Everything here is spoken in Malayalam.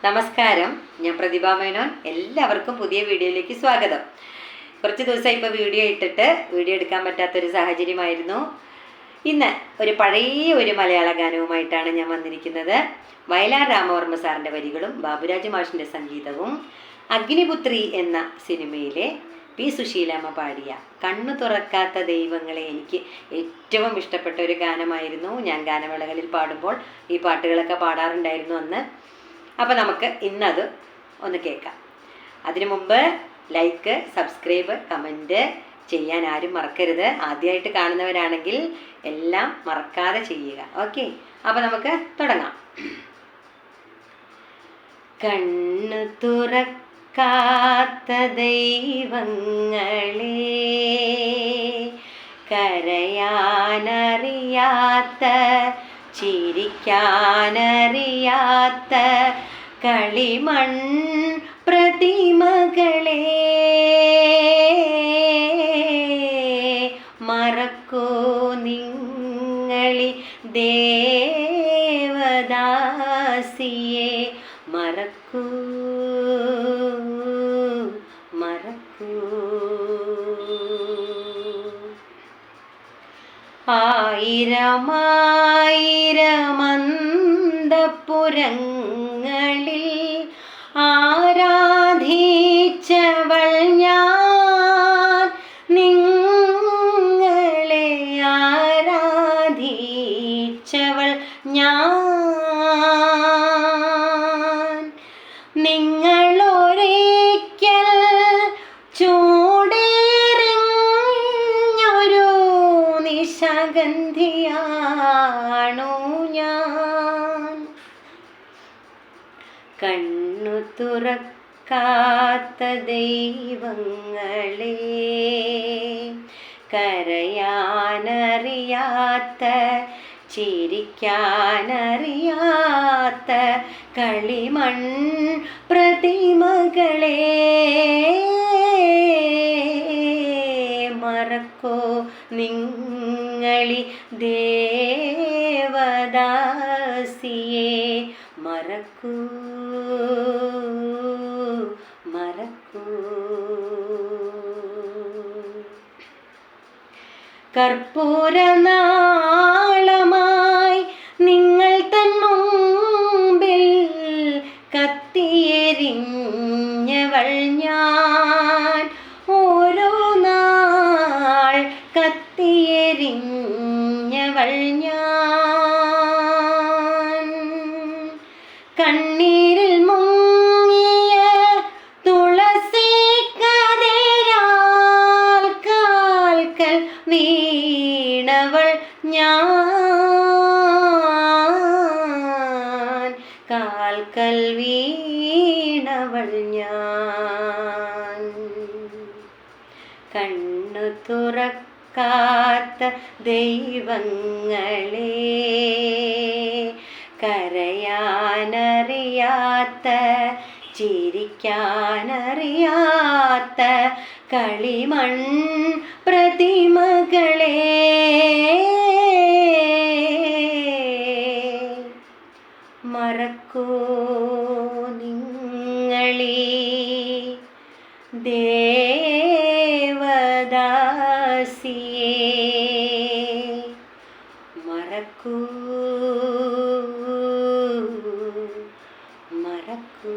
നമസ്കാരം, ഞാൻ പ്രതിഭ മേനോൻ. എല്ലാവർക്കും പുതിയ വീഡിയോയിലേക്ക് സ്വാഗതം. കുറച്ച് ദിവസമായി ഇപ്പോൾ വീഡിയോ എടുക്കാൻ പറ്റാത്തൊരു സാഹചര്യമായിരുന്നു. ഇന്ന് ഒരു പഴയ മലയാള ഗാനവുമായിട്ടാണ് ഞാൻ വന്നിരിക്കുന്നത്. വയലാർ രാമവർമ്മ സാറിൻ്റെ വരികളും ബാബുരാജ് മാഷിൻ്റെ സംഗീതവും അഗ്നിപുത്രി എന്ന സിനിമയിലെ പി സുശീലമ്മ പാടിയ കണ്ണു തുറക്കാത്ത ദൈവങ്ങളെ എനിക്ക് ഏറ്റവും ഇഷ്ടപ്പെട്ട ഒരു ഗാനമായിരുന്നു. ഞാൻ ഗാനമേളകളിൽ പാടുമ്പോൾ ഈ പാട്ടുകളൊക്കെ പാടാറുണ്ടായിരുന്നു അന്ന്. അപ്പോൾ നമുക്ക് ഇന്നത് ഒന്ന് കേൾക്കാം. അതിനു മുമ്പ് ലൈക്ക്, സബ്സ്ക്രൈബ്, കമൻറ്റ് ചെയ്യാൻ ആരും മറക്കരുത്. ആദ്യമായിട്ട് കാണുന്നവരാണെങ്കിൽ എല്ലാം മറക്കാതെ ചെയ്യുക. ഓക്കെ, അപ്പോൾ നമുക്ക് തുടങ്ങാം. കണ്ണു തുറക്കാത്ത ദൈവങ്ങളെ, കരയാനറിയാത്ത ചിരിക്കാനറിയാത്ത കളിമൺ പ്രതിമകളെ, മറക്കോ നിങ്ങളി ദേവദാസിയെ, മറക്കൂ മറക്കൂ. ആയിരമായിരമന്തപുരങ്ങളിൽ ആരാധിച്ചവൾ ഞാൻ, നിങ്ങളെ ആരാധിച്ചവൾ ഞാൻ. നിങ്ങളൊരിക്കൽ ചൂടേറിഞ്ഞൊരു നിശാഗന്ധിയാണു ഞാൻ. കണ്ണു തുറക്കാത്ത ദൈവങ്ങളെ, കരയാനറിയാത്ത ചിരിക്കാനറിയാത്ത കളിമൺ പ്രതിമകളെ, മറക്കോ നിങ്ങളി ദേവദാസിയെ, മറക്കൂ മറക്കൂ. കർപ്പൂരനാളമായി നിങ്ങൾ തൻ മുമ്പിൽ കത്തിയെരിഞ്ഞവൾ ഞാൻ, ഓരോ നാൾ കത്തിയെരിഞ്ഞവൾ ഞാൻ. കണ്ണീരിൽ മുങ്ങിയ തുളസി കതിരാൽ കാൽക്കൽ വീണവൾ ഞാൻ, കാൽക്കൽ വീണവൾ ഞാൻ. കണ്ണു തുറക്കാത്ത ദൈവങ്ങളെ, കരയാനറിയാത്ത ചിരിക്കാനറിയാത്ത കളിമൺ പ്രതിമകളെ, മറക്കോ നിങ്ങളി ദേവദാസിയെ, മറക്കൂ മറക്കൂ.